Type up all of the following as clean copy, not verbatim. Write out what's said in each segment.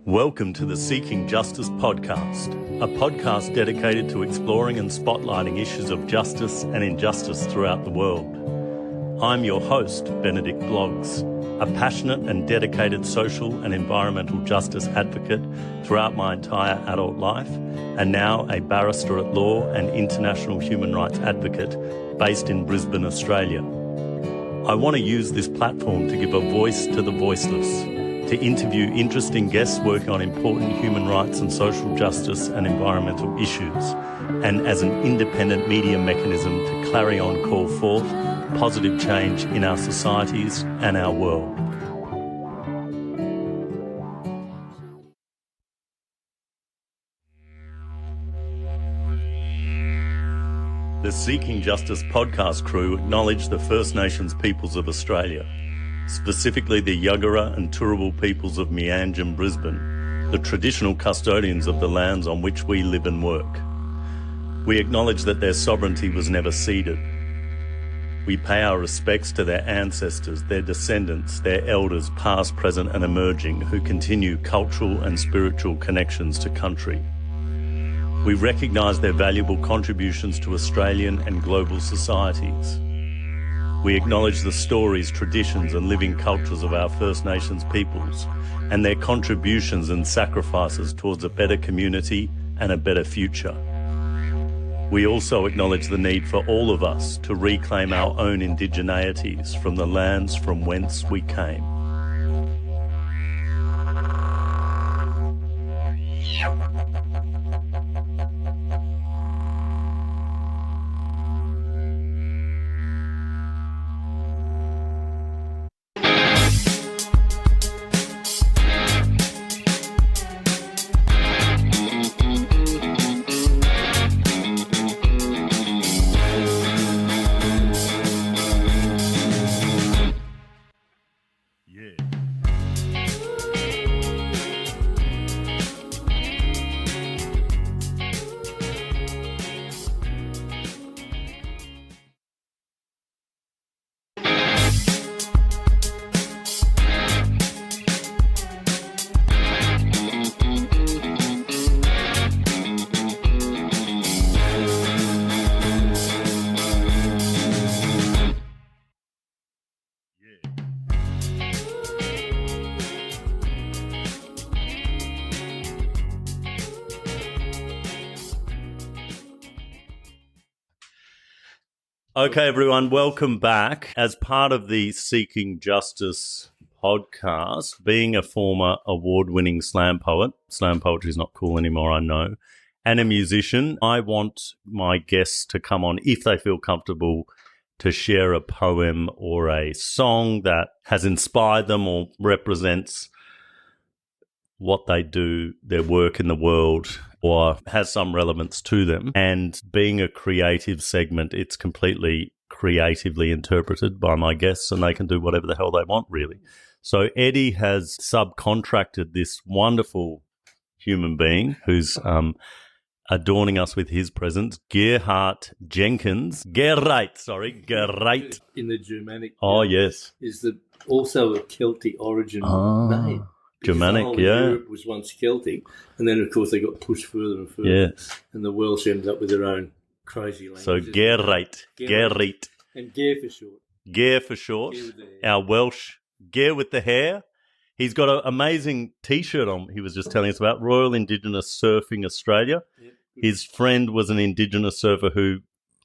Welcome to the Seeking Justice podcast, a podcast dedicated to exploring and spotlighting issues of justice and injustice throughout the world. I'm your host, Benedict Bloggs, a passionate and dedicated social and environmental justice advocate throughout my entire adult life, and now a barrister at law and international human rights advocate based in Brisbane, Australia. I want to use this platform to give a voice to the voiceless, to interview interesting guests working on important human rights and social justice and environmental issues, and as an independent media mechanism to carry on call forth positive change in our societies and our world. The Seeking Justice podcast crew acknowledge the First Nations peoples of Australia, specifically the Yagara and Turrbal peoples of Meanjin and Brisbane, the traditional custodians of the lands on which we live and work. We acknowledge that their sovereignty was never ceded. We pay our respects to their ancestors, their descendants, their elders past, present and emerging who continue cultural and spiritual connections to country. We recognise their valuable contributions to Australian and global societies. We acknowledge the stories, traditions and living cultures of our First Nations peoples and their contributions and sacrifices towards a better community and a better future. We also acknowledge the need for all of us to reclaim our own indigeneities from the lands from whence we came. Okay, everyone, welcome back. As part of the Seeking Justice podcast, being a former award-winning slam poetry is not cool anymore, I know, and a musician, I want my guests to come on, if they feel comfortable, to share a poem or a song that has inspired them or represents what they do, their work in the world, or has some relevance to them. And being a creative segment, it's completely creatively interpreted by my guests and they can do whatever the hell they want, really. So Eddie has subcontracted this wonderful human being who's adorning us with his presence, Gerhard Jenkins. Gerrit. In the Germanic. Oh, yes. Is also a Celtic origin name. Germanic, yeah. Europe was once Celtic, and then, of course, they got pushed further and further. Yes. And the Welsh ended up with their own crazy language. So Gerrit. And Gair for short. Gair for short. Gair-with-the-Hair. Our Welsh Gair-with-the-Hair. He's got an amazing T-shirt on, he was just telling us about, Royal Indigenous Surfing Australia. Yep. His friend was an Indigenous surfer who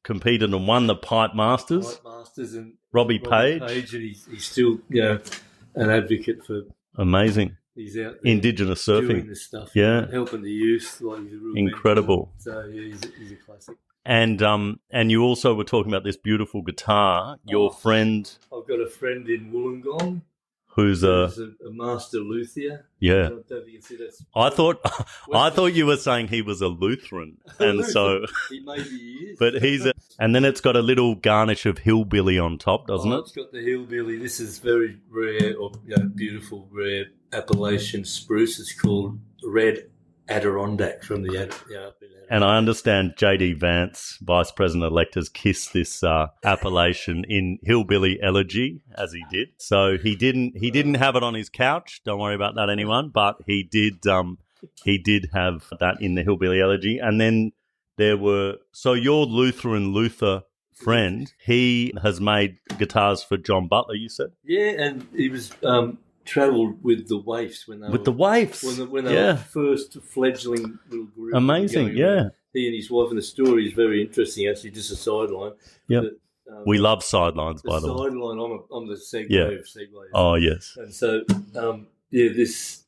competed and won the Pipe Masters. And Robbie Page. And he's still, an advocate for... Amazing. He's out there Indigenous surfing. doing this stuff, yeah, helping the youth. Like, he's a real incredible. mentor. So yeah, he's a classic. And you also were talking about this beautiful guitar. Your friend, I've got a friend in Wollongong who's a master luthier. Yeah. I don't think you can see that's. I thought you were saying he was a Lutheran, and so he maybe is. But and then it's got a little garnish of hillbilly on top, doesn't it? It's got the hillbilly. This is very rare or beautiful rare Appalachian spruce. It's called red Adirondack from the up in Adirondack. And I understand J.D. Vance, Vice President-elect, has kissed this appellation in hillbilly elegy, as he did. So he didn't have it on his couch. Don't worry about that, anyone. But he did have that in the hillbilly elegy. And then so your Lutheran Luther friend, he has made guitars for John Butler, you said? Yeah, and he was travelled with the Waifs when they were first fledgling little group. Amazing, yeah. He and his wife, and the story is very interesting. Actually, just a sideline. Yep. We love sidelines, by the way. Sideline. I'm the segue of segues. Oh yes. And so, this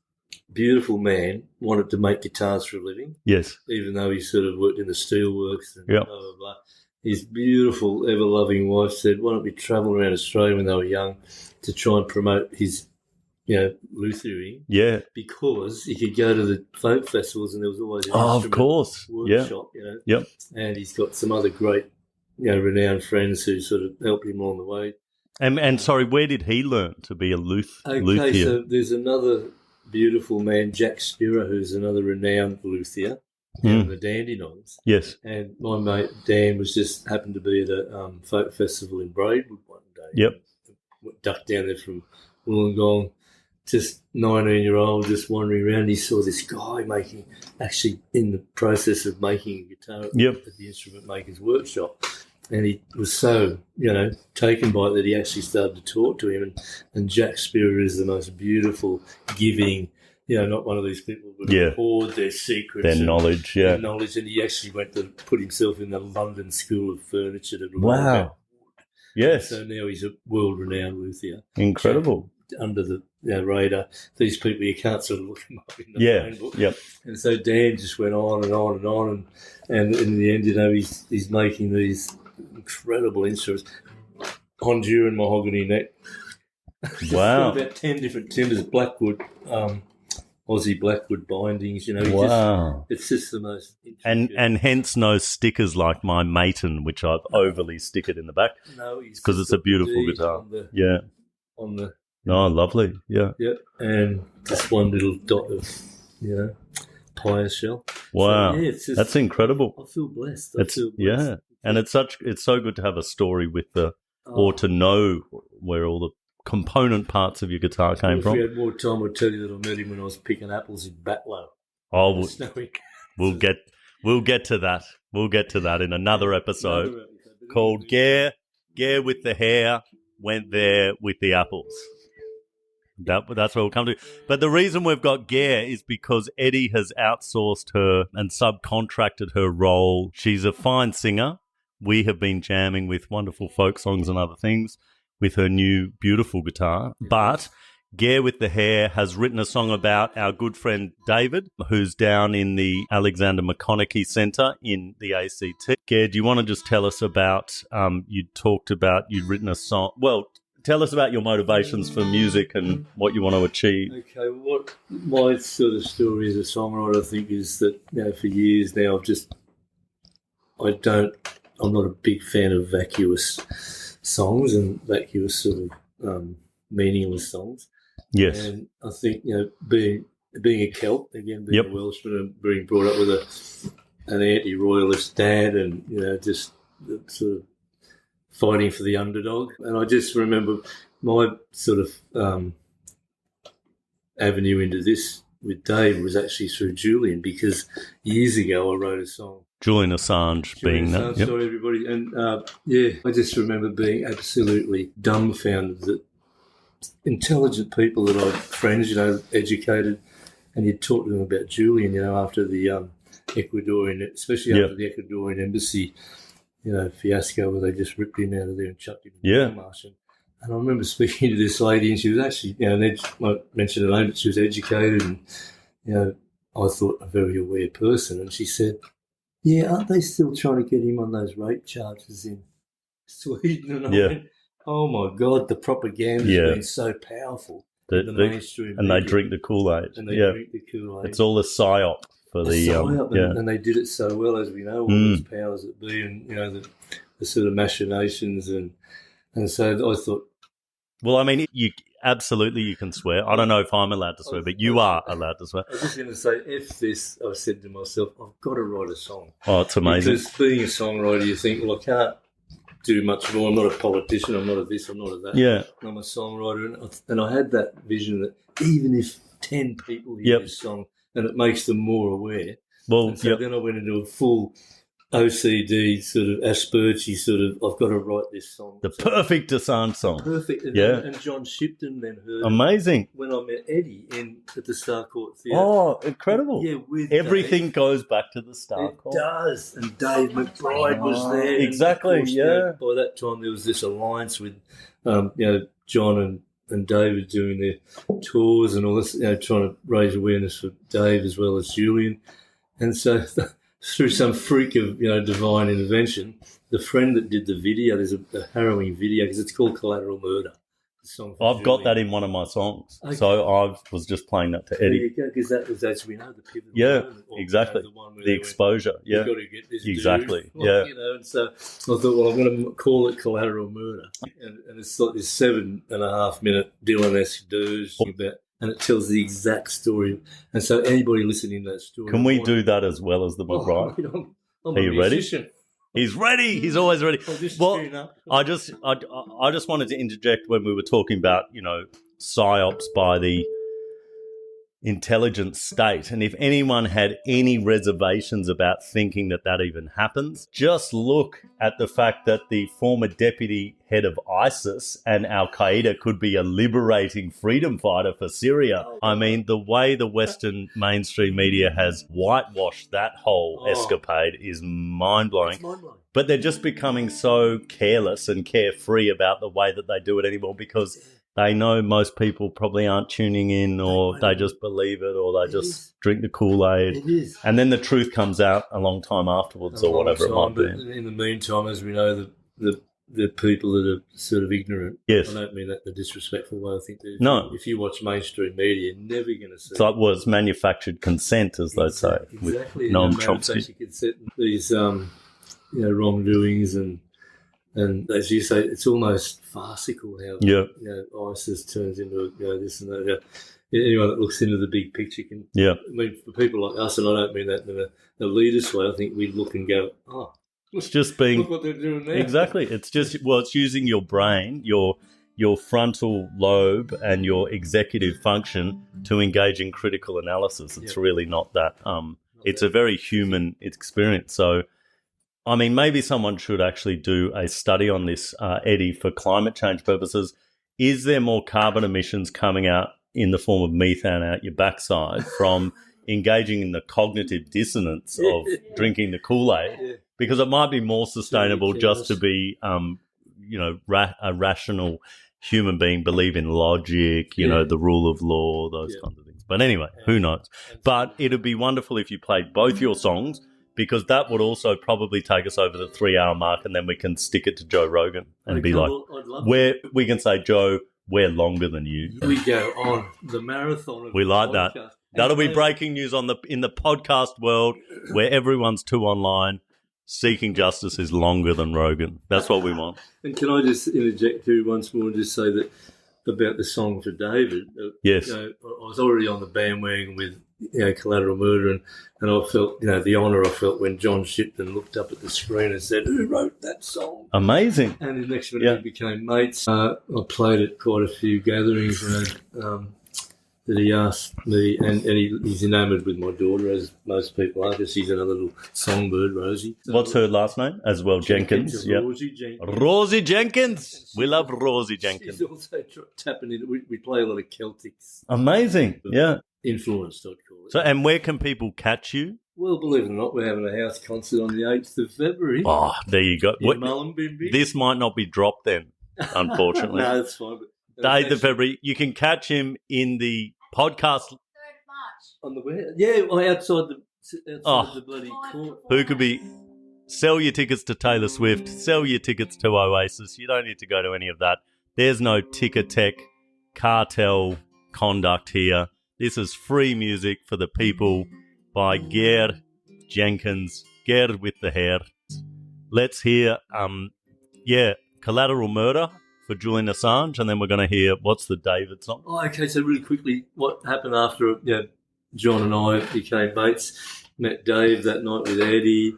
beautiful man wanted to make guitars for a living. Yes. Even though he sort of worked in the steelworks and yep. blah blah blah. His beautiful, ever-loving wife said, "Why don't we travel around Australia when they were young to try and promote his." Luthering. Yeah. Because he could go to the folk festivals and there was always an workshop, Yep. And he's got some other great, renowned friends who sort of helped him along the way. And sorry, where did he learn to be a luthier? Okay, so there's another beautiful man, Jack Spira, who's another renowned luthier, the Dandenongs. Yes. And my mate Dan happened to be at a folk festival in Braidwood one day. Yep. Ducked down there from Wollongong. Just 19-year-old, just wandering around. He saw this guy actually in the process of making a guitar at the instrument maker's workshop. And he was so, taken by it that he actually started to talk to him. And Jack Spira is the most beautiful, giving, not one of these people who hoard their secrets. Their knowledge, Their knowledge. And he actually went to put himself in the London School of Furniture to learn wow. Yes. So now he's a world-renowned luthier. Incredible. Under the radar, these people, you can't sort of look them up in the phone book. Yep. And so Dan just went on and on and on, and in the end, he's making these incredible instruments, Honduran mahogany neck. Wow. About 10 different timbers, blackwood, Aussie blackwood bindings. Wow. It's just the most. And hence no stickers like my Maton, which I've overly stickered in the back. No, because it's a beautiful guitar. On the. Oh, lovely. Yeah. Yep. And just one little dot of, pious shell. Wow. So, that's incredible. I feel blessed. Yeah. And it's so good to have a story with or to know where all the component parts of your guitar came from. If we had more time, I'd tell you that I met him when I was picking apples in Batlow. Oh, we'll get to that. We'll get to that in another episode called Gair-with-the-Hair went there with the apples. That's what we'll come to. But the reason we've got Gair is because Eddie has outsourced her and subcontracted her role. She's a fine singer. We have been jamming with wonderful folk songs and other things with her new beautiful guitar. But Gair-with-the-Hair has written a song about our good friend David, who's down in the Alexander McConaughey Centre in the ACT. Gair, do you want to just tell us about, you'd written a song. Well, tell us about your motivations for music and what you want to achieve. Okay, what my sort of story as a songwriter, I think, is that for years now I'm not a big fan of vacuous songs and vacuous sort of meaningless songs. Yes. And I think, being a Celt, again, being a Welshman and being brought up with an anti-royalist dad and, just sort of fighting for the underdog. And I just remember my sort of avenue into this with Dave was actually through Julian, because years ago I wrote a song. Julian Assange being that. Yep. Sorry, everybody. And, I just remember being absolutely dumbfounded that intelligent people that I'd friends, educated, and you'd talk to them about Julian, after the Ecuadorian, especially after the Ecuadorian embassy, fiasco where they just ripped him out of there and chucked him in the marsh. And I remember speaking to this lady, and she was actually, I mentioned her name, but she was educated and, I thought a very aware person. And she said, aren't they still trying to get him on those rape charges in Sweden? And I went, oh, my God, the propaganda has been so powerful. The mainstream and media. They drink the Kool-Aid. And they drink the Kool-Aid. It's all a psyop for and they did it so well, as we know, all those powers that be, and, the sort of machinations. And so I thought... Well, I mean, absolutely you can swear. I don't know if I'm allowed to swear, but you are allowed to swear. I was just going to say, F this, I said to myself, I've got to write a song. Oh, it's amazing. Because being a songwriter, you think, well, I can't do much more. I'm not a politician. I'm not a this. I'm not a that. Yeah. I'm a songwriter. And I had that vision that even if 10 people hear this song and it makes them more aware. Well, so then I went into a full OCD sort of Aspergy sort of, I've got to write this song. The perfect Assange song. Perfect. Yeah. And John Shipton then heard amazing. It when I met Eddie at the Starcourt Theatre. Oh, incredible. Yeah, with everything Dave. Goes back to the Starcourt. It does. And Dave McBride was there. Exactly, course, by that time there was this alliance with, John and David doing their tours and all this, trying to raise awareness for Dave as well as Julian. And so through some freak of, divine intervention, the friend that did the video, there's a harrowing video because it's called Collateral Murder. I've got that in one of my songs. Okay. So I was just playing that to Eddie. There you go, because that's we know the pivotal moment. Or, exactly. The exposure. You've got to get this exactly. Dude. And so I thought, well, I'm going to call it Collateral Murder. And it's like this 7.5 minute Dylan-esque dirge about, and it tells the exact story. And so anybody listening to that story... Can we do that as well as the McBride? I'm Are you musician. Ready? He's ready. He's always ready. Well, I just wanted to interject when we were talking about, psyops by the intelligence state. And if anyone had any reservations about thinking that even happens, just look at the fact that the former deputy head of ISIS and Al-Qaeda could be a liberating freedom fighter for Syria. I mean, the way the Western mainstream media has whitewashed that whole escapade is mind-blowing. It's mind-blowing. But they're just becoming so careless and carefree about the way that they do it anymore because they know most people probably aren't tuning in or they just believe it or they just drink the Kool-Aid. It is. And then the truth comes out a long time afterwards or whatever it might be. In the meantime, as we know, the people that are sort of ignorant, yes. I don't mean that in a disrespectful way. I think that if you watch mainstream media, you're never going to see... It's like, it's manufactured consent, as they say. Exactly. With Noam Chomsky. Manufactured consent, these wrongdoings and as you say, it's almost farcical how ISIS turns into this and that. Anyone that looks into the big picture can. Yeah. I mean, for people like us, and I don't mean that in a elitist way. I think we look and go, it's just being. Look what they're doing there. Exactly. It's just it's using your brain, your frontal lobe, and your executive function to engage in critical analysis. It's really not that. It's a very human experience. So. I mean, maybe someone should actually do a study on this, Eddie, for climate change purposes. Is there more carbon emissions coming out in the form of methane out your backside from engaging in the cognitive dissonance of drinking the Kool-Aid? Yeah. Because it might be more sustainable just to be, a rational human being, believe in logic, the rule of law, those kinds of things. But anyway, who knows? But it would be wonderful if you played both your songs, because that would also probably take us over the 3-hour mark, and then we can stick it to Joe Rogan and be like, we can say, Joe, we're longer than you. We go on the marathon of we like that. That'll be breaking news in the podcast world where everyone's too online. Seeking justice is longer than Rogan. That's what we want. And can I just interject here once more and just say that about the song for David? Yes. I was already on the bandwagon with Collateral Murder, and I felt, the honour I felt when John Shipton looked up at the screen and said, "Who wrote that song?" Amazing. And the next minute we became mates. I played at quite a few gatherings that he asked me, and he's enamoured with my daughter, as most people are, because she's another little songbird, Rosie. So what's her last name? As well, Jenkins. Rosie Jenkins. Rosie Jenkins. We love Rosie Jenkins. She's also tapping in. We play a lot of Celtics. Amazing. Yeah. Influenced, I'd call it. So, and where can people catch you? Well, believe it or not, we're having a house concert on the 8th of February. Oh, there you go. In Mullumbimby. This might not be dropped then, unfortunately. No, that's fine. The 8th of February. You can catch him in the podcast. 3rd of March. On the where? Yeah, outside the bloody court. Who could be... Sell your tickets to Taylor Swift. Sell your tickets to Oasis. You don't need to go to any of that. There's no ticker tech cartel conduct here. This is free music for the people by Gair Jenkins, Gair-with-the-Hair. Let's hear, Collateral Murder. for Julian Assange, and then we're going to hear what's the David song. Oh, okay. So really quickly, what happened after John and I became mates? Met Dave that night with Eddie.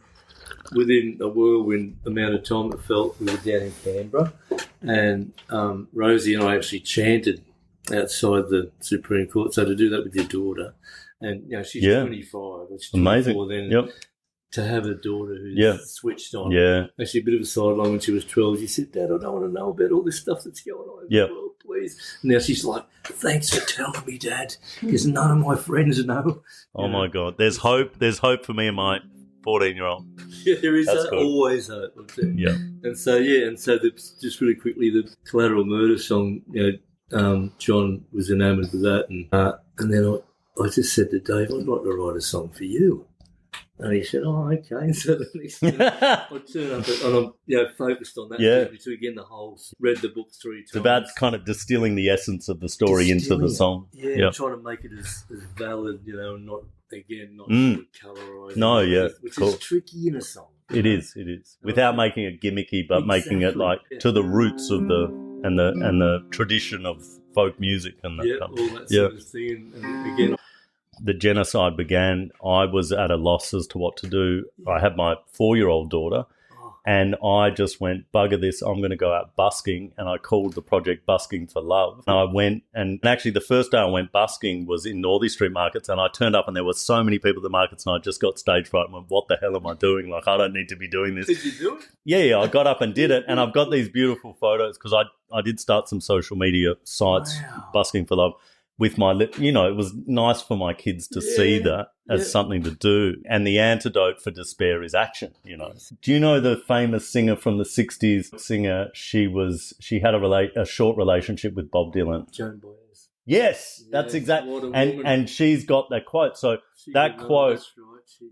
Within a whirlwind amount of time, it felt we were down in Canberra, and Rosie and I actually chanted outside the Supreme Court. So to do that with your daughter, and she's 25, which is amazing. Then to have a daughter who's switched on. Yeah, actually a bit of a sideline when she was 12. She said, "Dad, I don't want to know about all this stuff that's going on in the world, please." Now she's like, "Thanks for telling me, Dad, because none of my friends know." Oh my God, there's hope. There's hope for me and my 14-year-old. Yeah, there is always hope. Yeah. And so just really quickly, the Collateral Murder song, John was enamoured with that, and then I just said to Dave, "I'd like to write a song for you." And he said, "Oh, okay." And so the next thing I turned up and I'm focused on that. Yeah. So again, read the book 3 times. It's about kind of distilling the essence of the story into the song. Yeah, trying to make it as valid, and not colorised. No, which is tricky in a song. It is. Without making it gimmicky, but making it like to the roots of the tradition of folk music and that kind of all that sort of thing. And again, the genocide began, I was at a loss as to what to do. I had my 4-year-old daughter, and I just went, bugger this, I'm going to go out busking, and I called the project Busking for Love. And I went, and actually the first day I went busking was in Northey Street markets, and I turned up and there were so many people at the markets, and I just got stage fright and went, what the hell am I doing? Like, I don't need to be doing this. Did you do it? Yeah, I got up and did it, and I've got these beautiful photos because I did start some social media sites, Busking for Love. With my it was nice for my kids to see that as something to do. And the antidote for despair is action, Do you know the famous singer from the 60s singer? She had a short relationship with Bob Dylan. Joan Baez. Yes, that's exactly. And she's got that quote. So that quote,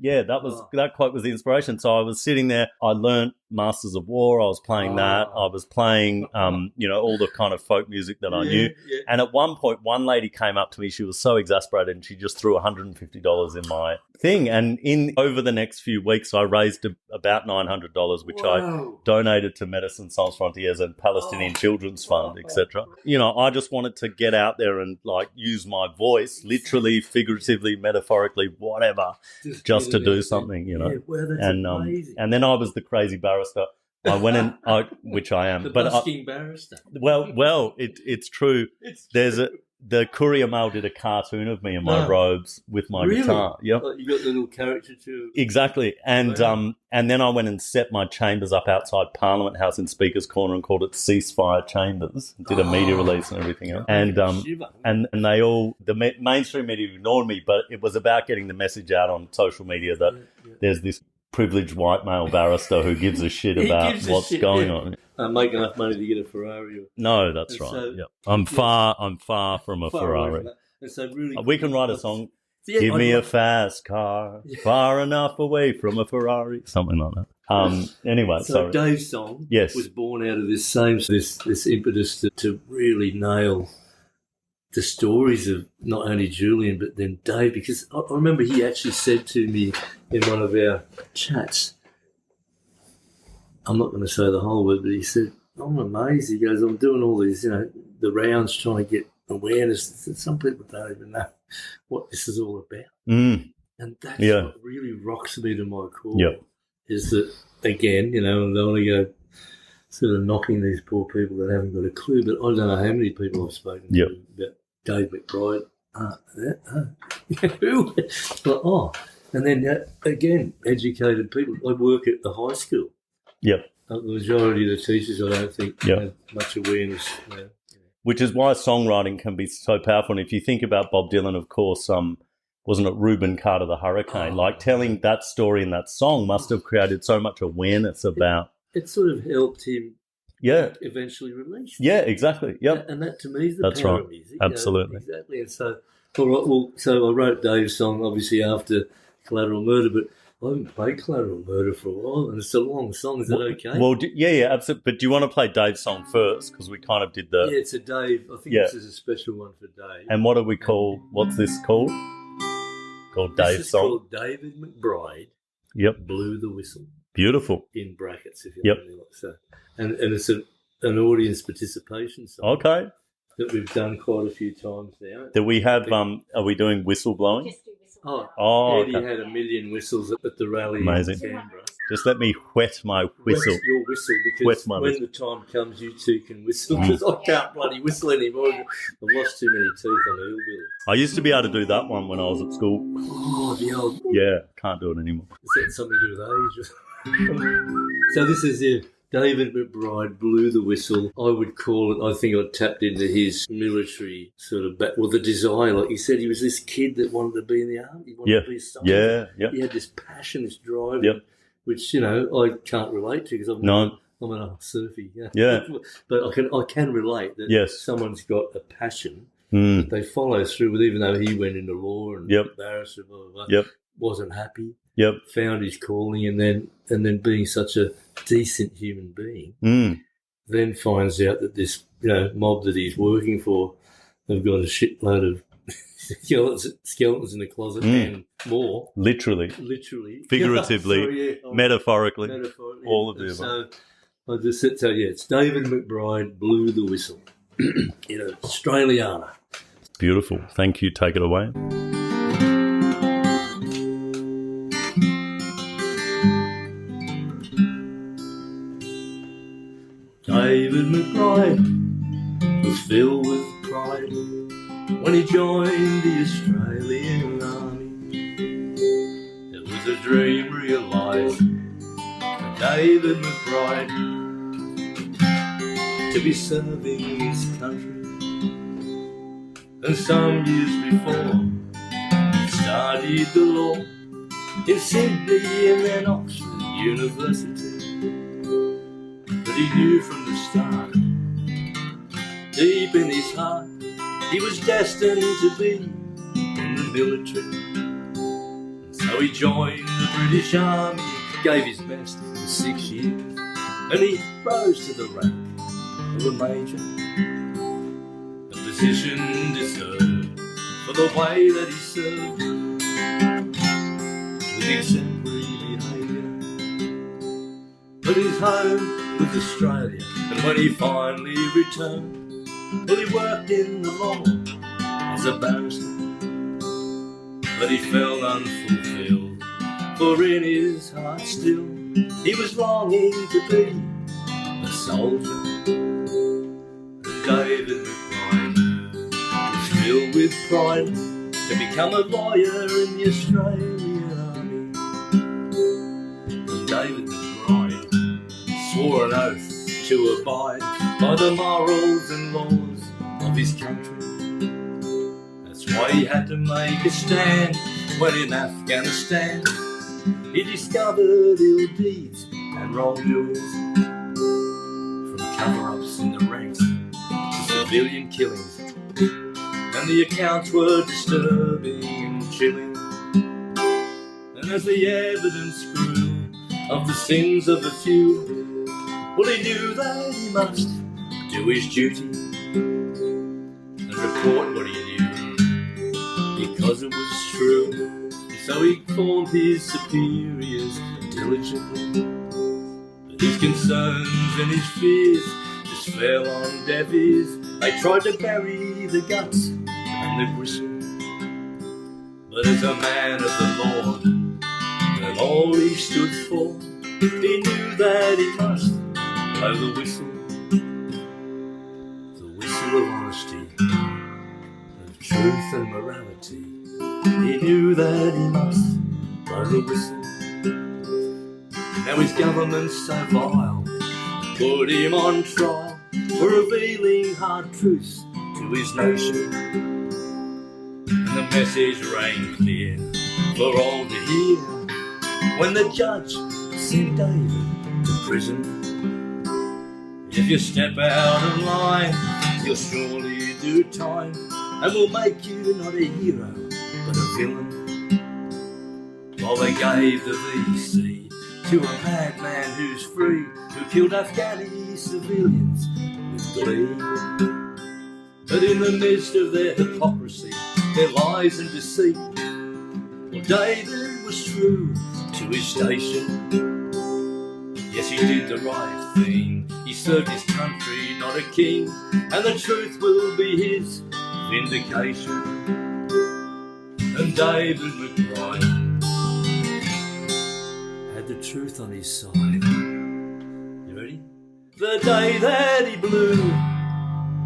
that quote was the inspiration. So I was sitting there, I learnt Masters of War, I was playing that, I was playing, all the kind of folk music that I knew. Yeah. And at one point, one lady came up to me, she was so exasperated, and she just threw $150 in my thing. And over the next few weeks, I raised about $900, which I donated to Medicine Sans Frontières and Palestinian Children's Fund, etc. I just wanted to get out there and use my voice, literally, figuratively, metaphorically, whatever, just to do something, and then I was the crazy barrister. I went in, which I am, the busking barrister. Well, it's true. The Courier Mail did a cartoon of me in my robes with my guitar. Yep. Like you got the little caricature. Exactly. And then I went and set my chambers up outside Parliament House in Speaker's Corner and called it Ceasefire Chambers. Did a media release and everything else. And they all, the mainstream media ignored me, but it was about getting the message out on social media that there's this privileged white male barrister who gives a shit about what's going on. Make enough money to get a Ferrari. No, that's right. So, I'm far from a Ferrari. And so really, we can write a song. Give me a fast car, far enough away from a Ferrari, something like that. Anyway, so Dave's song was born out of this impetus to really nail the stories of not only Julian but then Dave, because I remember he actually said to me in one of our chats, I'm not going to say the whole word, but he said, "I'm amazed." He goes, "I'm doing all these, the rounds trying to get awareness. Some people don't even know what this is all about." And that's what really rocks me to my core is that, again, I don't want to go sort of knocking these poor people that haven't got a clue, but I don't know how many people I've spoken to about Dave McBride. Who? But, and then, again, educated people. I work at the high school. Yep. The majority of the teachers, I don't think, have much awareness. Which is why songwriting can be so powerful. And if you think about Bob Dylan, of course, wasn't it Reuben Carter the Hurricane? Telling that story in that song must have created so much awareness about. It sort of helped him eventually release. Yeah, exactly. Yep. And that to me is the power of music. Absolutely. Exactly. And so, so I wrote Dave's song obviously after Collateral Murder, but I haven't played Collateral Murder for a while, and it's a long song. Is that okay? Well, absolutely. But do you want to play Dave's song first? Because we kind of did the... Yeah, it's a Dave. I think this is a special one for Dave. And what do we call... What's this called? Called Dave's song? This is called David McBride. Yep. Blew the Whistle. Beautiful. In brackets, if you really like so. And it's an audience participation song Okay. that we've done quite a few times now. Do we have, are we doing whistle blowing? Just do whistle. Oh, Eddie okay. had 1,000,000 whistles at the rally Amazing. in Canberra. Just let me whet my whistle. Whet your whistle, because Whet my when whistle. the time comes, you two can whistle, because I can't bloody whistle anymore. I've lost too many teeth on the hillbilly. I used to be able to do that one when I was at school. Oh, the old... Yeah, can't do it anymore. Is that something to do with age? So this is it. David McBride blew the whistle. I would call it, I think I tapped into his military sort of the desire. Like you said, he was this kid that wanted to be in the army. He wanted to be a soldier. Yeah. He had this passion, this drive, Yep. which, I can't relate to, because I'm an old surfy. Yeah. But I can relate that Yes. someone's got a passion that they follow through with, even though he went into law and barrister, blah, blah, blah, wasn't happy. Yep. Found his calling, and then being such a decent human being, then finds out that this mob that he's working for have got a shitload of skeletons in the closet and more. Literally. Figuratively. Metaphorically. All of the above. So I just said, it's David McBride blew the whistle. Australiana. Beautiful. Thank you. Take it away. David McBride was filled with pride when he joined the Australian Army. It was a dream realised for David McBride to be serving his country. And some years before, he studied the law in Sydney and then Oxford University. But he knew from the start, deep in his heart, he was destined to be in the military. And so he joined the British Army, gave his best for 6 years, and he rose to the rank of a major, a position deserved for the way that he served with exemplary behaviour. But his home was Australia, and when he finally returned, well, he worked in the law as a barrister. But he felt unfulfilled, for in his heart still he was longing to be a soldier. And David McBride was filled with pride to become a lawyer in the Australian Army. And David McBride swore an oath to abide by the morals and laws of his country. That's why he had to make a stand when in Afghanistan he discovered ill deeds and wrongdoings, from cover-ups in the ranks to civilian killings, and the accounts were disturbing and chilling. And as the evidence grew of the sins of the few, well, he knew that he must do his duty and report what he knew, because it was true. So he informed his superiors diligently, but his concerns and his fears just fell on deaf ears. They tried to bury the guts and the gristle, but as a man of the Lord and all he stood for, he knew that he must blow the whistle of honesty, of truth and morality. He knew that he must blow the whistle. Now his government's so vile, put him on trial for revealing hard truths to his nation. And the message rang clear for all to hear when the judge sent David to prison. If you step out of line, you'll surely do time, and will make you not a hero, but a villain. While they gave the VC to a madman who's free, who killed Afghani civilians with glee. But in the midst of their hypocrisy, their lies and deceit, well, David was true to his station. Yes, he did the right thing. He served his country, not a king, and the truth will be his vindication. And David McBride had the truth on his side. You ready? The day that he blew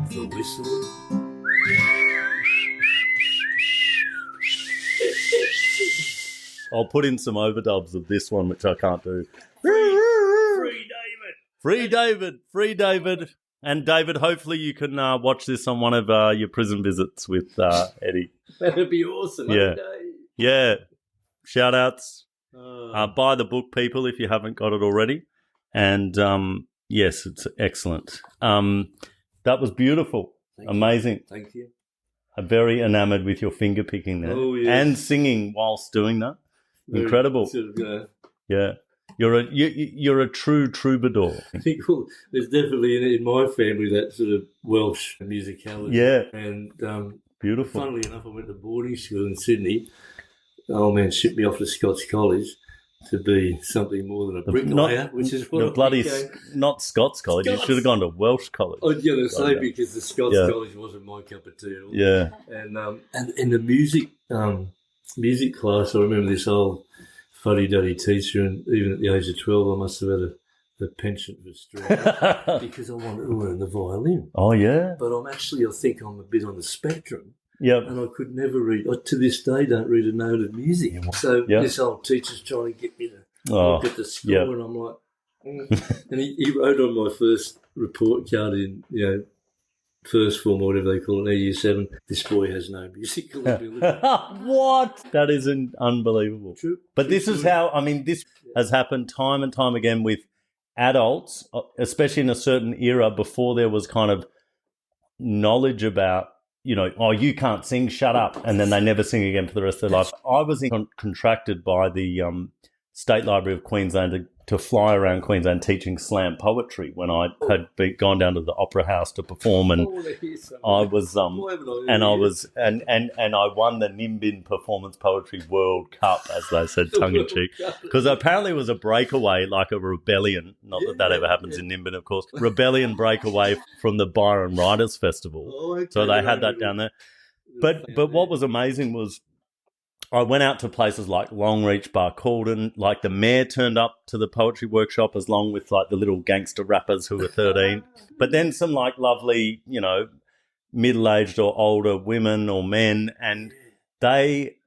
the whistle. I'll put in some overdubs of this one, which I can't do. Free David. Free David. Free David. And David, hopefully you can watch this on one of your prison visits with Eddie. That'd be awesome. Yeah. Yeah. Shout outs. Oh. Buy the book, people, if you haven't got it already. And yes, it's excellent. That was beautiful. Amazing. Thank you. I'm very enamoured with your finger picking there. Oh, yes. And singing whilst doing that. Incredible. Sort of, yeah. You're a true troubadour. I think there's definitely in my family that sort of Welsh musicality. Yeah. And beautiful. Funnily enough, I went to boarding school in Sydney. The old man shipped me off to Scots College to be something more than a bricklayer, which is what the bloody not Scots College. You should have gone to Welsh College. I was going to say because the Scots College wasn't my cup of tea at all. Yeah. And in the music class, I remember this old fuddy-duddy teacher, and even at the age of 12, I must have had a penchant for string because I wanted to learn the violin. Oh, yeah. But I think I'm a bit on the spectrum. Yep. And I could never read, to this day, don't read a note of music. So this old teacher's trying to get me to look at the score, and I'm like, and he wrote on my first report card in, first form or whatever they call it, year 7, this boy has no musical ability. What? That is unbelievable. True. But this is how, this has happened time and time again with adults, especially in a certain era before there was kind of knowledge about, you can't sing, shut up, and then they never sing again for the rest of their life. I was contracted by the State Library of Queensland to fly around Queensland teaching slam poetry when I had gone down to the Opera House to perform, and I was I won the Nimbin Performance Poetry World Cup, as they said, tongue in cheek, because apparently it was a breakaway, like a rebellion. Not that ever happens in Nimbin, of course. Rebellion breakaway from the Byron Writers Festival. So they had that down there. But what was amazing was, I went out to places like Longreach, Barcaldine, like the mayor turned up to the poetry workshop along with like the little gangster rappers who were 13. But then some like lovely, middle-aged or older women or men, and they,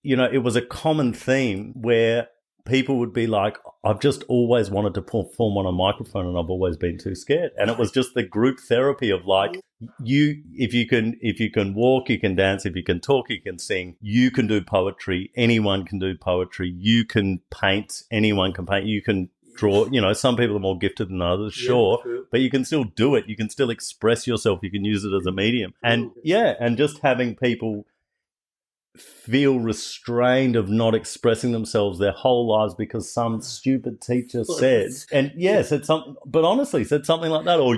it was a common theme where people would be like, I've just always wanted to perform on a microphone and I've always been too scared. And it was just the group therapy of like, if you can walk, you can dance, if you can talk, you can sing, you can do poetry, anyone can do poetry, you can paint, anyone can paint, you can draw, some people are more gifted than others, sure, but you can still do it, you can still express yourself, you can use it as a medium. And and just having people feel restrained of not expressing themselves their whole lives because some stupid teacher said something, but honestly said something like that, or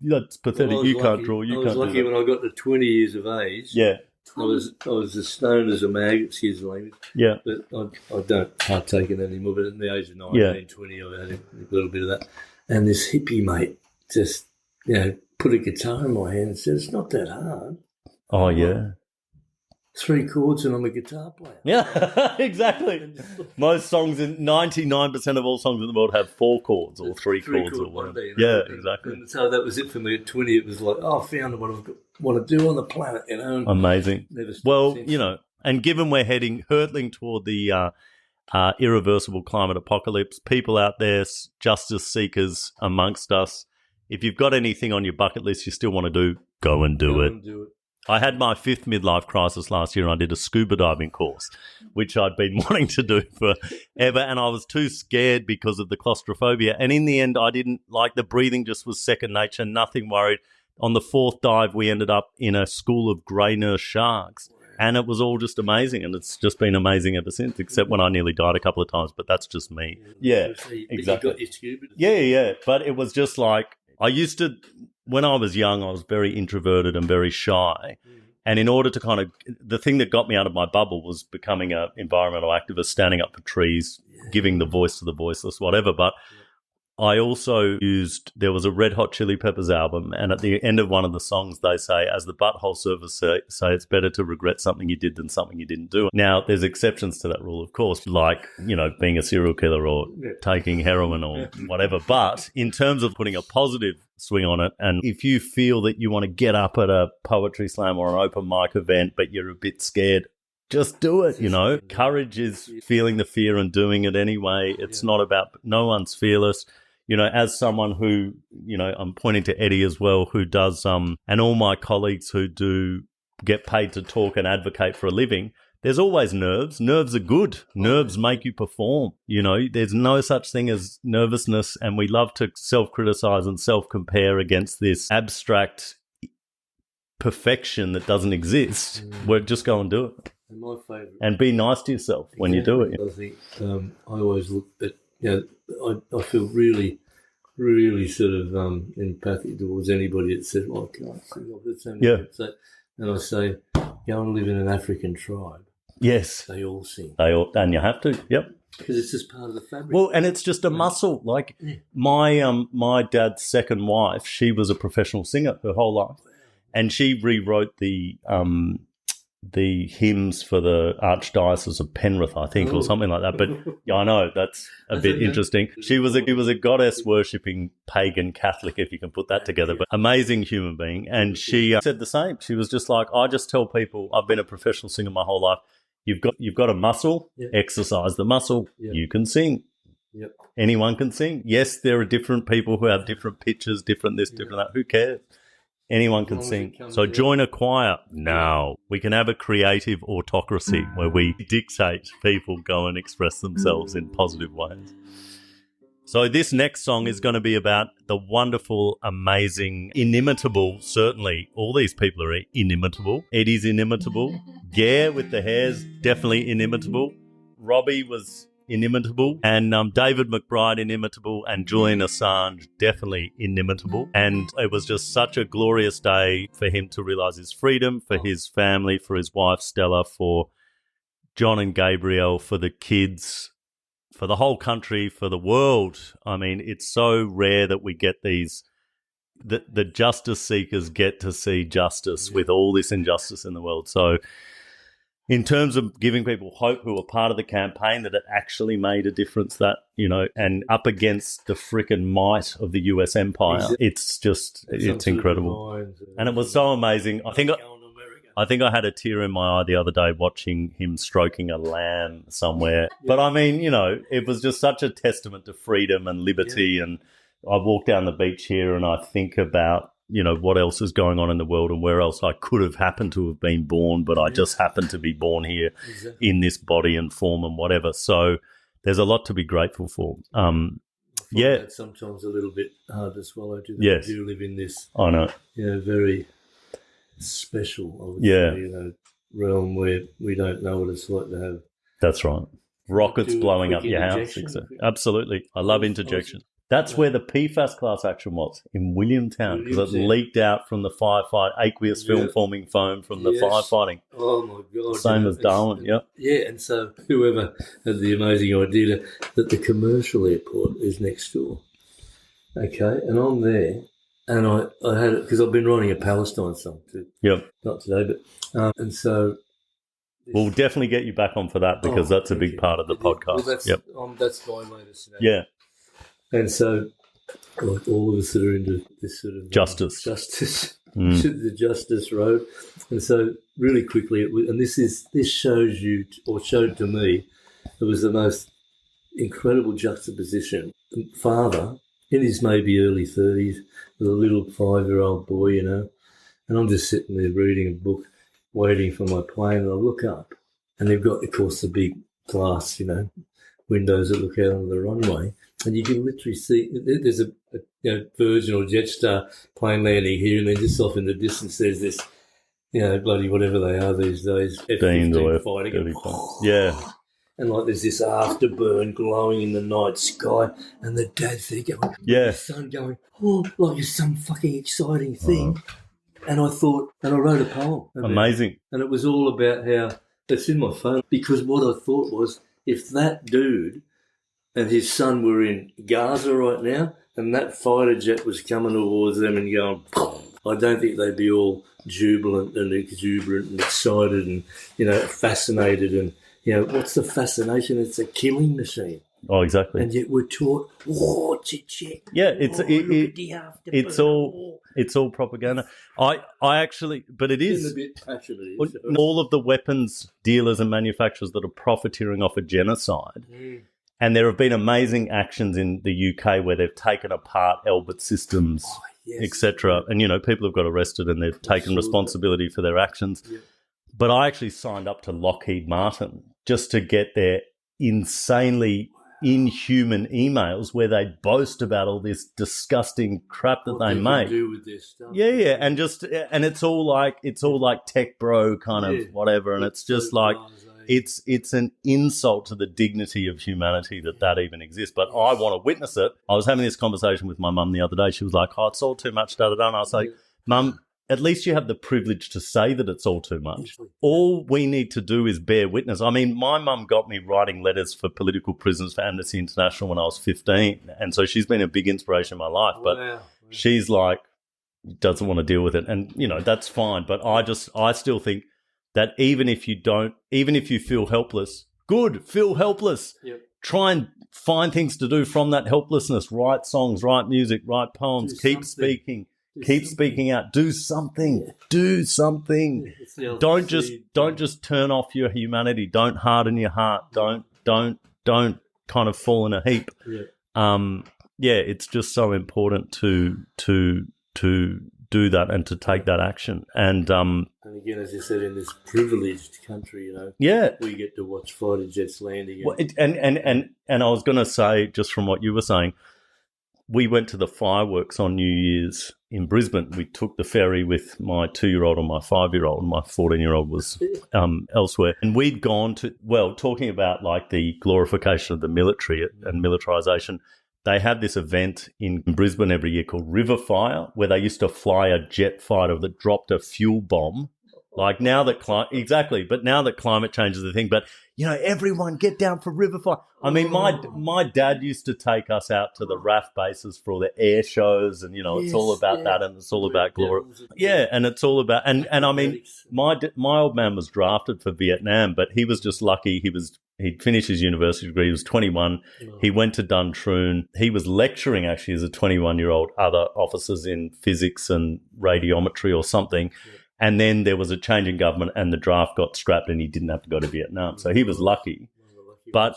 that's pathetic, can't draw, you can't do that. I was lucky when I got to 20 years of age. Yeah. I was as stoned as a mag, excuse the language. Yeah. But I don't partake in it anymore, but at the age of 19, 20, I had a little bit of that. And this hippie mate just, put a guitar in my hand and said, it's not that hard. Oh, yeah. 3 chords and I'm a guitar player. Yeah, exactly. Most songs, 99% of all songs in the world have 4 chords or 3 chords or whatever. Yeah, exactly. And so that was it for me at 20. It was like, I found what I want to do on the planet, Amazing. Well, and given we're hurtling toward the irreversible climate apocalypse, people out there, justice seekers amongst us, if you've got anything on your bucket list you still want to do, go and do it. I had my 5th midlife crisis last year and I did a scuba diving course, which I'd been wanting to do forever, and I was too scared because of the claustrophobia. And in the end, I didn't like the breathing, just was second nature, nothing worried. On the 4th dive, we ended up in a school of grey nurse sharks, and it was all just amazing, and it's just been amazing ever since, except when I nearly died a couple of times, but that's just me. Yeah, exactly. You got your scuba? Yeah, but it was just like, I used to, when I was young, I was very introverted and very shy. And in order to the thing that got me out of my bubble was becoming an environmental activist, standing up for trees, giving the voice to the voiceless, whatever. But I also used, there was a Red Hot Chili Peppers album, and at the end of one of the songs they say, as the Butthole Surfers say, it's better to regret something you did than something you didn't do. Now, there's exceptions to that rule, of course, like, being a serial killer or taking heroin or whatever. But in terms of putting a positive swing on it, and if you feel that you want to get up at a poetry slam or an open mic event, but you're a bit scared, just do it, Courage is feeling the fear and doing it anyway. It's not about, no one's fearless. As someone who, I'm pointing to Eddie as well, who does, and all my colleagues who do get paid to talk and advocate for a living, there's always nerves. Nerves are good. Nerves make you perform. There's no such thing as nervousness, and we love to self-criticize and self-compare against this abstract perfection that doesn't exist. We're just go and do it. And my favourite. And be nice to yourself when you do it. I think I always look at, I feel really, really sort of empathic towards anybody that says, "Oh, can I sing off that song?" Yeah. And I say, go and live in an African tribe. Yes. They all sing. And you have to, yep. Because it's just part of the fabric. Well, and it's just a muscle. Like my dad's second wife, she was a professional singer her whole life. And she rewrote the hymns for the Archdiocese of Penrith, I think, or something like that. But yeah, I know that's a bit interesting. She was a goddess worshipping pagan Catholic, if you can put that together. But amazing human being, and she said the same. She was just like, I just tell people, I've been a professional singer my whole life. You've got a muscle. Exercise the muscle. You can sing. Yep. Anyone can sing. Yes, there are different people who have different pitches, different this, different that. Who cares? Anyone can sing. So join a choir now. We can have a creative autocracy where we dictate people go and express themselves in positive ways. So this next song is going to be about the wonderful, amazing, inimitable, certainly all these people are inimitable. Eddie's inimitable. Gair-with-the-Hair's definitely inimitable. Robbie was inimitable, and David McBride inimitable, and Julian Assange definitely inimitable. And it was just such a glorious day for him to realise his freedom, for his family, for his wife Stella, for John and Gabriel, for the kids, for the whole country, for the world. I mean, it's so rare that we get these, that the justice seekers get to see justice with all this injustice in the world. So in terms of giving people hope who are part of the campaign that it actually made a difference, that, and up against the frickin' might of the US empire, it's incredible. And it was so amazing. I think I had a tear in my eye the other day watching him stroking a lamb somewhere. But I mean, it was just such a testament to freedom and liberty. And I walk down the beach here and I think about, what else is going on in the world and where else I could have happened to have been born, but I just happened to be born here in this body and form and whatever. So there's a lot to be grateful for. That's sometimes a little bit hard to swallow too. Yes. We do live in this, I know, very special, I would say, realm where we don't know what it's like to have. That's right. Rockets blowing up your house. Absolutely. I love interjection. That's where the PFAS class action was, in Williamtown, because it leaked out from the firefight, aqueous film-forming foam from the firefighting. Oh, my God. Same as Darwin, Yeah, and so whoever had the amazing idea that the commercial airport is next door, okay, and I'm there, and I had it, because I've been writing a Palestine song too. Yep. Not today, but, and so... We'll definitely get you back on for that, because that's a big part of the podcast. Well, that's my latest. Yeah. And so, like all of us that are into this sort of justice, the justice road, and so really quickly, this shows you, or showed to me, it was the most incredible juxtaposition. Father in his maybe early 30s with a little 5-year-old boy, and I'm just sitting there reading a book, waiting for my plane, and I look up, and they've got, of course, the big glass, windows that look out on the runway. And you can literally see there's a Virgin or Jetstar plane landing here, and then just off in the distance there's this, bloody whatever they are these days, F-15 fighting. Yeah. And like there's this afterburn glowing in the night sky, and the dad's there going, the son going, like it's some fucking exciting thing. And I thought, and I wrote a poem. Amazing. And it was all about how, it's in my phone, because what I thought was, if that dude, and his son were in Gaza right now, and that fighter jet was coming towards them and going, I don't think they'd be all jubilant and exuberant and excited and, fascinated. And, what's the fascination? It's a killing machine. Oh, exactly. And yet we're taught, chit-chat. Yeah, it's all propaganda. I actually, but it is a bit passionate. All of the weapons dealers and manufacturers that are profiteering off a genocide. And there have been amazing actions in the UK where they've taken apart Elbit systems, etc. And, people have got arrested and they've taken responsibility for their actions. Yeah. But I actually signed up to Lockheed Martin just to get their insanely inhuman emails where they boast about all this disgusting crap that they make. Do with this stuff. Yeah, and it's all like tech bro kind of whatever, and it's just like it's an insult to the dignity of humanity that even exists. But I want to witness it. I was having this conversation with my mum the other day. She was like, "Oh, it's all too much, da da da." And I was like, "Mum, at least you have the privilege to say that it's all too much. All we need to do is bear witness." I mean, my mum got me writing letters for political prisoners for Amnesty International when I was 15. And so she's been a big inspiration in my life. But she's like, doesn't want to deal with it. And, that's fine. But I still think that even if you feel helpless, good, feel helpless. Yep. Try and find things to do from that helplessness. Write songs, write music, write poems, keep speaking. Keep speaking out. Do something. Yeah. Do something. Don't just turn off your humanity. Don't harden your heart. Don't kind of fall in a heap. Yeah. It's just so important to do that and to take that action. And again, as you said, in this privileged country, we get to watch fighter jets landing. Well, and I was going to say, just from what you were saying, we went to the fireworks on New Year's in Brisbane. We took the ferry with my 2-year-old and my 5-year-old. My 14-year-old was elsewhere. And we'd gone to, talking about like the glorification of the military and militarisation, they have this event in Brisbane every year called River Fire, where they used to fly a jet fighter that dropped a fuel bomb. Like now that but now that climate change is the thing. But everyone get down for River Fire. I mean, my dad used to take us out to the RAF bases for all the air shows, and it's all about that, and it's all about glory. Yeah, and it's all about and I mean, my old man was drafted for Vietnam, but he was just lucky. He'd finished his university degree. He was 21. He went to Duntroon. He was lecturing actually as a 21-year-old other officers in physics and radiometry or something. Yeah. And then there was a change in government and the draft got scrapped and he didn't have to go to Vietnam. So he was lucky. But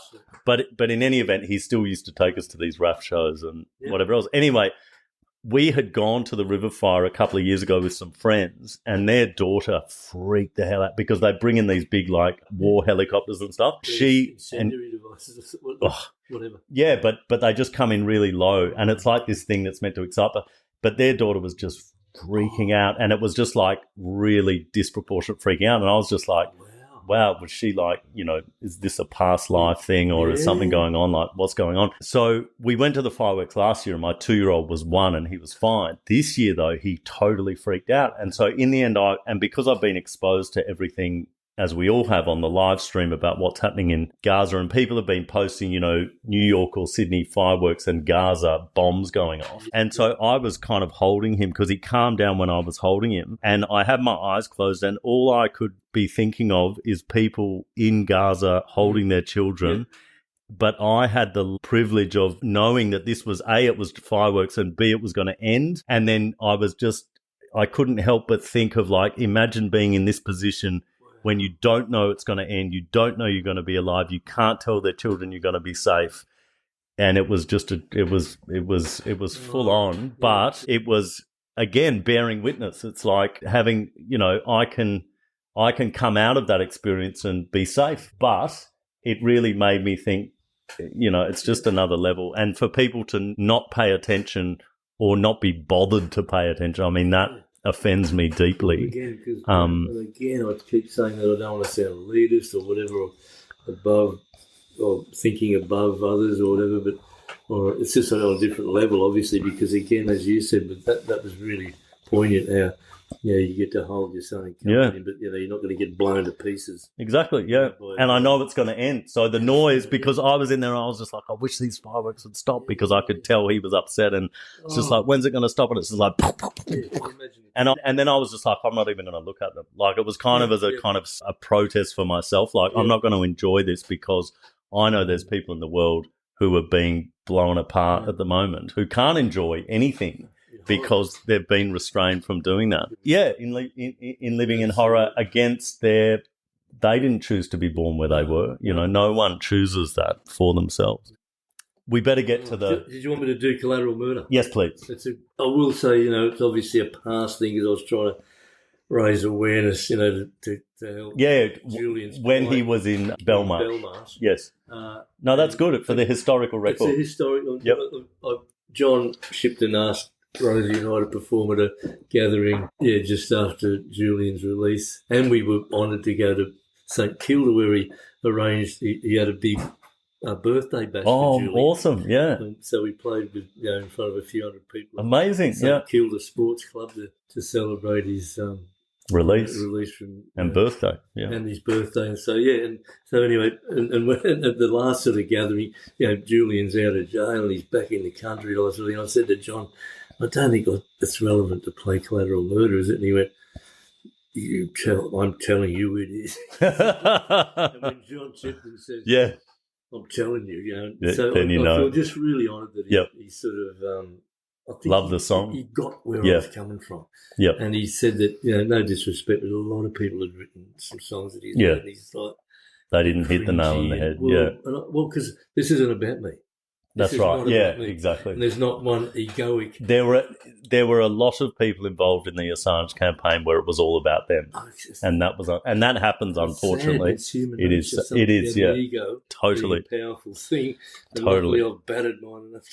in any event, he still used to take us to these RAF shows and whatever else. Anyway, we had gone to the River Fire a couple of years ago with some friends, and their daughter freaked the hell out because they bring in these big like war helicopters and stuff. Incendiary devices, whatever. Yeah, but they just come in really low, and it's like this thing that's meant to excite. But their daughter was just freaking out, and it was just like really disproportionate freaking out, and I was just like, wow, was she like, is this a past life thing, or is something going on? Like, what's going on? So we went to the fireworks last year, and my 2-year-old was 1 and he was fine. This year though, he totally freaked out. And so in the end, because I've been exposed to everything, as we all have on the live stream, about what's happening in Gaza, and people have been posting, New York or Sydney fireworks and Gaza bombs going off. And so I was kind of holding him because he calmed down when I was holding him, and I had my eyes closed, and all I could be thinking of is people in Gaza holding their children. Yeah. But I had the privilege of knowing that this was A, it was fireworks, and B, it was going to end. And then I couldn't help but think of like, imagine being in this position when you don't know it's going to end, you don't know you're going to be alive, you can't tell their children you're going to be safe. And it was just it was full on, but it was, again, bearing witness. It's like having, I can come out of that experience and be safe, but it really made me think, it's just another level. And for people to not pay attention or not be bothered to pay attention, I mean, that offends me deeply. Again, I keep saying that I don't want to sound elitist or whatever, or above, or thinking above others or whatever, or it's just on a different level, obviously, because again, as you said, but that was really poignant how, you get to hold your son and comfort him, but, you're not going to get blown to pieces. Exactly, yeah. And I know it's going to end. So the noise, because I was in there, I was just like, I wish these fireworks would stop, because I could tell he was upset, and it's just like, when's it going to stop? And it's just like, and then I was just like, I'm not even going to look at them. Like, it was kind of as a kind of a protest for myself. Like, I'm not going to enjoy this, because I know there's people in the world who are being blown apart at the moment, who can't enjoy anything because they've been restrained from doing that. Yeah, in living in horror against they didn't choose to be born where they were. No one chooses that for themselves. We better get to the... Did you want me to do Collateral Murder? Yes, please. I will say, it's obviously a past thing, because I was trying to raise awareness, to help Julian's when he was in Belmarsh. Yes. No, that's good for the historical record. It's a historical... Yep. John Shipton asked Rosie and I to perform at a gathering, just after Julian's release. And we were honoured to go to St Kilda, where he arranged, he had a big birthday bash for Julian. Oh, awesome, yeah. And so we played with, in front of a few hundred people. Amazing, St Kilda Sports Club to celebrate his release from and birthday, and his birthday. And so anyway, and when, at the last sort of gathering, Julian's out of jail and he's back in the country. And I said to John, I don't think it's relevant to play Collateral Murder, is it? And he went, I'm telling you it is. And when John Shipton says, I'm telling you, so I feel just really honoured that he sort of, I think loved the song. He got where I was coming from. Yep. And he said that, no disrespect, but a lot of people had written some songs that he's written, and he's like, they didn't hit the nail on the head. Well, because this isn't about me. That's right. Yeah, exactly. And there's not one egoic. There were a lot of people involved in the Assange campaign where it was all about them, and that happens. Unfortunately, it's human it nature. is. It is. Yeah, ego, totally a powerful thing. And totally, I've battered mine enough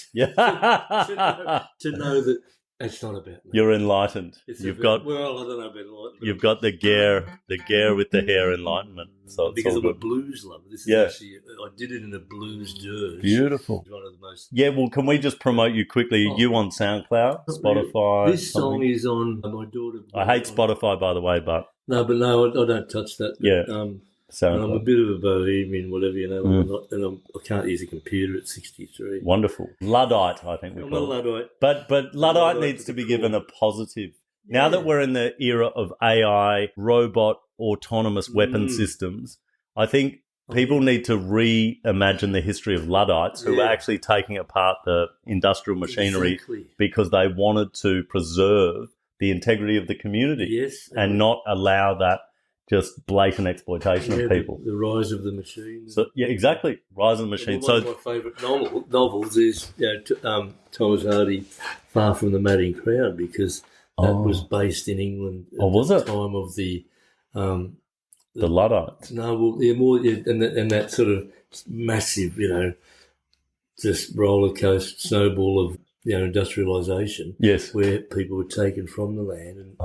to know that it's not about me. You're enlightened. I don't know about enlightenment. You've got the Gair-with-the-Hair enlightenment. So because I'm a blues lover. This is actually, I did it in a blues dirge. Beautiful. One of the most. Yeah, well, can we just promote you quickly? You on SoundCloud, Spotify? This song is on my daughter. I hate Spotify, by the way, but I don't touch that. But, and I'm a bit of a bohemian, whatever, I can't use a computer at 63. Wonderful. Luddite, I think we call it. I'm a Luddite. But Luddite needs to be given a positive. Now that we're in the era of AI, robot, autonomous weapon systems, I think people need to reimagine the history of Luddites who were actually taking apart the industrial machinery because they wanted to preserve the integrity of the community and not allow that just blatant exploitation of people. The rise of the machine. So, exactly. Rise of the machine. One of my favourite novels is Thomas Hardy, Far from the Madding Crowd, because that was based in England at the time of the Luddites. No, and that sort of massive, just roller coaster snowball of industrialisation, where people were taken from the land, and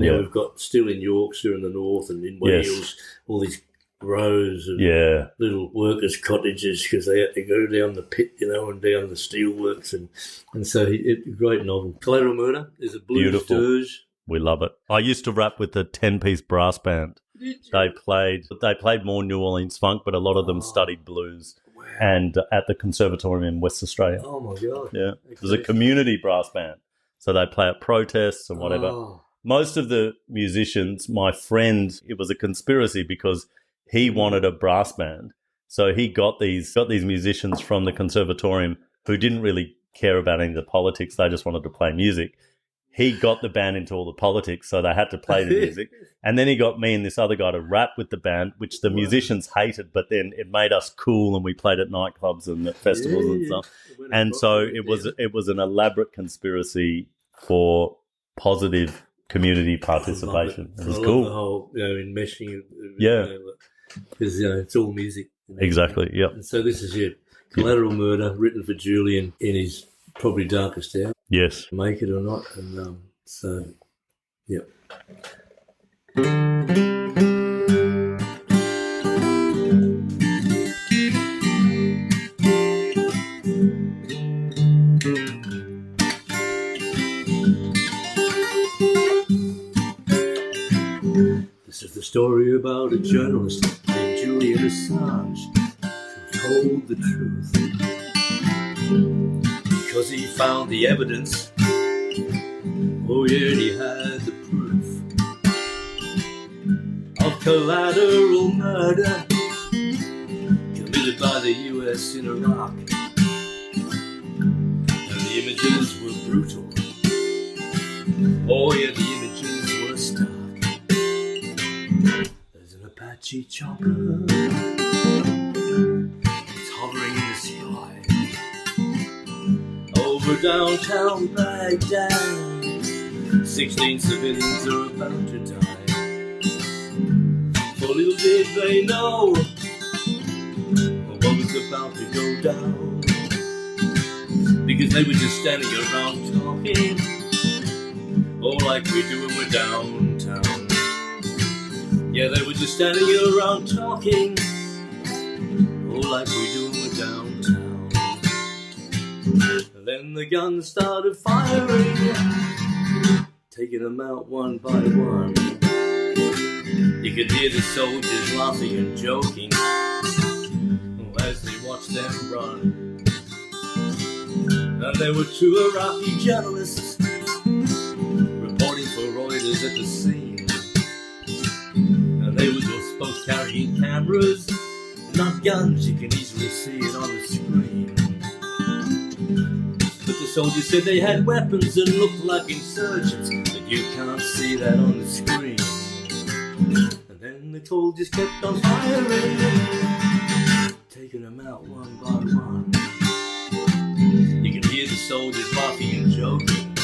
now we've got still in Yorkshire in the north and in Wales all these rows of little workers' cottages because they had to go down the pit, and down the steelworks, and so a great novel. Collateral Murder is a blues dirge. We love it. I used to rap with a 10-piece brass band. They played more New Orleans funk, but a lot of them studied blues. Wow. And at the Conservatorium in West Australia. Oh, my God. Yeah. It was a community brass band. So they play at protests and whatever. Oh. Most of the musicians, my friend, it was a conspiracy because he wanted a brass band. So he got these musicians from the Conservatorium who didn't really care about any of the politics. They just wanted to play music. He got the band into all the politics, so they had to play the music. And then he got me and this other guy to rap with the band, which the musicians hated, but then it made us cool and we played at nightclubs and at festivals and stuff. And so it was an elaborate conspiracy for positive community participation. It was cool. The whole, enmeshing. Because, it's all music. Exactly, yeah. And so this is it. Collateral Murder, written for Julian in his probably darkest hour. Yes. Make it or not. And so, yeah. a journalist named Julian Assange who told the truth. Because he found the evidence, oh yeah, he had the proof of collateral murder committed by the US in Iraq. And the images were brutal. Oh yeah, the images were stark. There's an Apache chopper, it's hovering in the sky over downtown Baghdad. 16 civilians are about to die. For little did they know what was about to go down, because they were just standing around talking, oh, like we do when we're downtown. Yeah, they were just standing around talking, oh, like we do when we're downtown. And then the guns started firing, taking them out one by one. You could hear the soldiers laughing and joking as they watched them run. And there were 2 Iraqi journalists reporting for Reuters at the scene. And they were both carrying cameras, not guns, you can easily see it on the screen. But the soldiers said they had weapons and looked like insurgents, but you can't see that on the screen. And then the soldiers kept on firing, taking them out one by one. You can hear the soldiers laughing and joking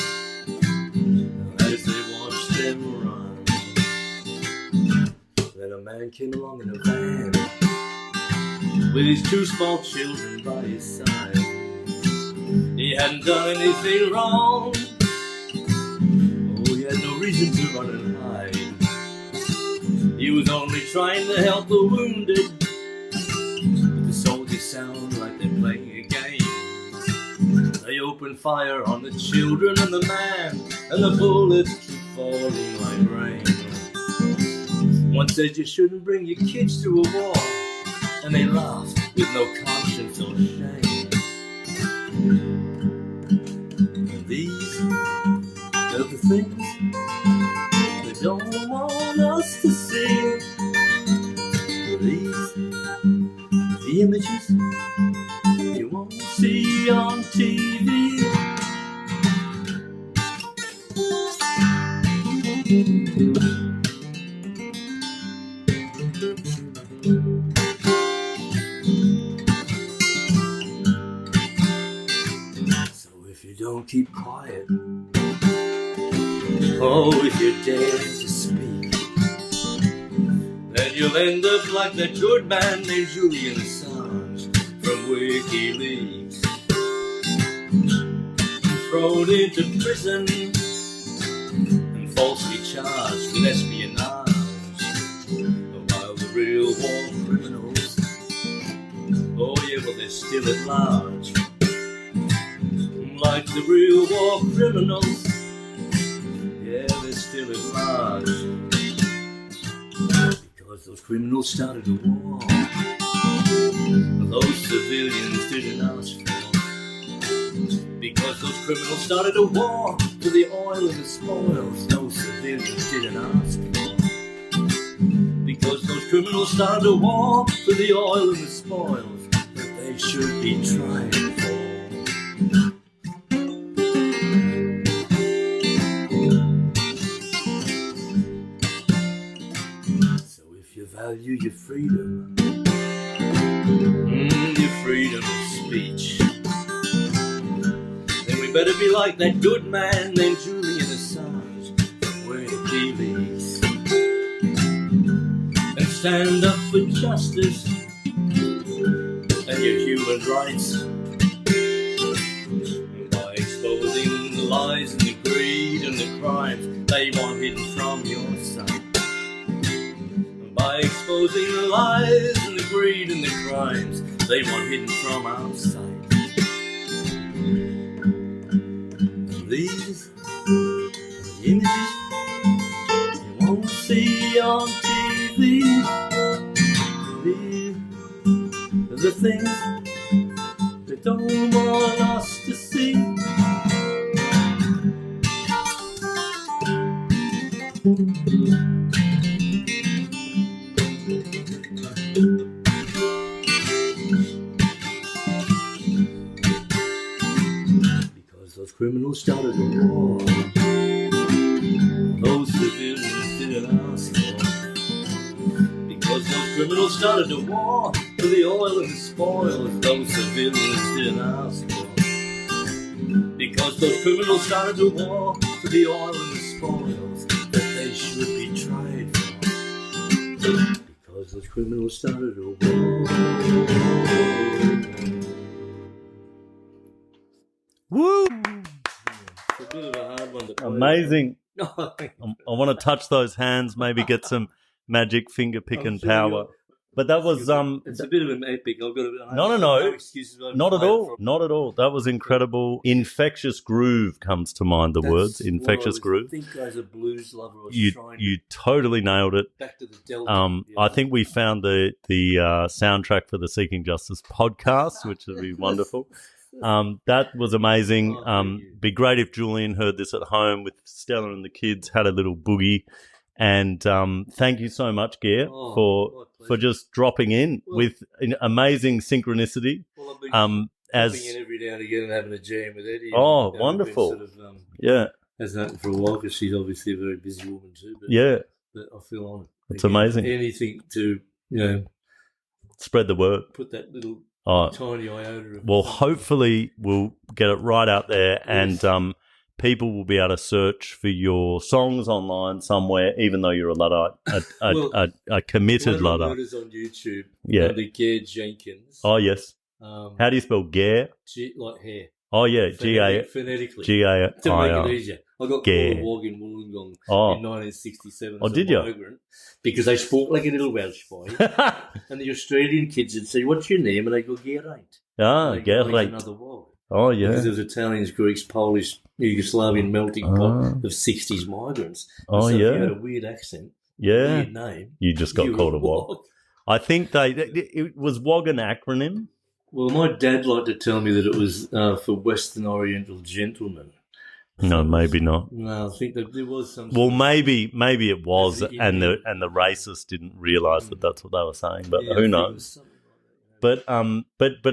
as they watched them run. Then a man came along in a van with his 2 small children by his side. He hadn't done anything wrong, oh, he had no reason to run and hide. He was only trying to help the wounded, but the soldiers sound like they're playing a game. They open fire on the children and the man, and the bullets keep falling like rain. One said you shouldn't bring your kids to a war, and they laughed with no conscience or shame. And these are the things they don't want us to see. These are the images you won't see on TV. So if you don't keep quiet, oh, if you dare to speak, then you'll end up like that good man named Julian Assange from WikiLeaks, thrown into prison and falsely charged with espionage, while the real war criminals, oh yeah, well they're still at large. Like the real war criminals, yeah, they're still at large. Because those criminals started a war those civilians didn't ask for. Because those criminals started a war for the oil and the spoils those civilians didn't ask for. Because those criminals started a war for the oil and the spoils that they should be trying for. Value your freedom, your freedom of speech, then we better be like that good man named Julian Assange from WikiLeaks, and stand up for justice and your human rights by exposing the lies and the greed and the crimes they want hidden from your sight. By exposing the lies and the greed and the crimes they want hidden from our sight. And these are the images you won't see on TV. Live the things they don't want us to see. Because those criminals started a war, those civilians didn't ask for. Because those criminals started a war for the oil and the spoils those civilians didn't ask for. Because those criminals started a war for the oil and the spoils that they should be tried for. Because those criminals started a war. Woo! It's a bit of a hard one to play. Amazing. No, I want to touch those hands, maybe get some magic finger picking sure power. But that was it's a bit of an epic. I've got no excuses. not at all. Not at all. That was incredible. Infectious groove comes to mind. The words infectious groove. I think as a blues lover, You totally nailed it. Back to the Delta. I think we found the soundtrack for the Seeking Justice podcast, which would be wonderful. That was amazing. Be great if Julian heard this at home with Stella and the kids, had a little boogie. And thank you so much, Gair, for just dropping in with an amazing synchronicity. Well, I've been dropping in every now and again and having a jam with Eddie. Oh, wonderful. Hasn't happened for a while because she's obviously a very busy woman too. But, but I feel honoured. It's amazing. Anything to, spread the word. Put that little tiny iota of... Well, hopefully we'll get it right out there and people will be able to search for your songs online somewhere, even though you're a Luddite, a committed Luddite. One of the on YouTube, under Gair Jenkins. Oh, yes. How do you spell Gair? Like hair. Oh, yeah, Phonetically. G-A-I-R. To make it easier. I got called a wog in Wollongong in 1967 as a migrant because I spoke like a little Welsh boy. And the Australian kids would say, "What's your name?" And I go, Gair-right. Gair-right. Another wog. Oh, yeah. Because there was Italians, Greeks, Polish, Yugoslavian melting pot of 60s migrants. Oh, so yeah. if you had a weird accent, weird name, you just got called a wog. I think it was WOG an acronym? Well, my dad liked to tell me that it was for Western Oriental Gentlemen. No, maybe not. No, I think that there was some. Well, maybe it was, and the racists didn't realise that that's what they were saying. But who knows? But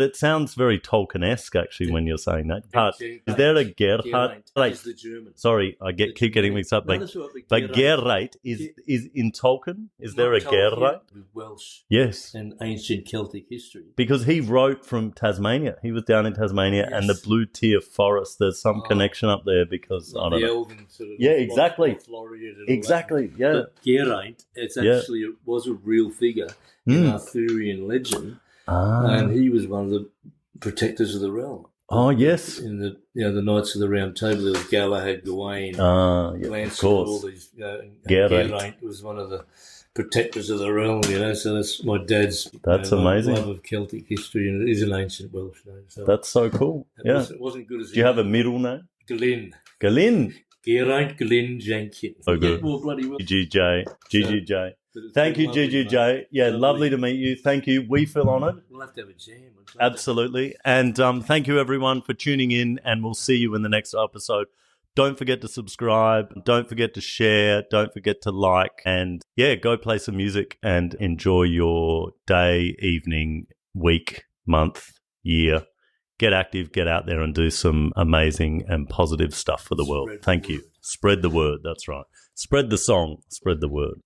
it sounds very Tolkien-esque actually when you're saying that. Is there a Gerhard? The German. Sorry, keep getting mixed up. But Gair-right is in Tolkien. Is there a Gair-right? With Welsh, yes, and ancient Celtic history. Because he wrote from Tasmania. He was down in Tasmania, and the Blue Tier Forest. There's some connection up there because I don't know. Elven sort of exactly. Exactly. Yeah. But Gair-right, it was a real figure in Arthurian legend. And he was one of the protectors of the realm. Oh, yes. In the Knights of the Round Table, there was Galahad, Gawain, Lancelot, all these. Gair-right was one of the protectors of the realm. So that's my dad's. That's amazing. Love of Celtic history, and it is an ancient Welsh name. So that's so cool. It wasn't good as. Do you have a middle name? Glyn. Gair-right Glyn Jenkins. Oh, good. GGJ. Thank you, GGJ. Yeah, lovely to meet you. Thank you. We feel honoured. We'll have to have a jam. Absolutely. And thank you, everyone, for tuning in, and we'll see you in the next episode. Don't forget to subscribe. Don't forget to share. Don't forget to like. And, go play some music and enjoy your day, evening, week, month, year. Get active, get out there and do some amazing and positive stuff for the world. Thank you. Spread the word. That's right. Spread the song. Spread the word.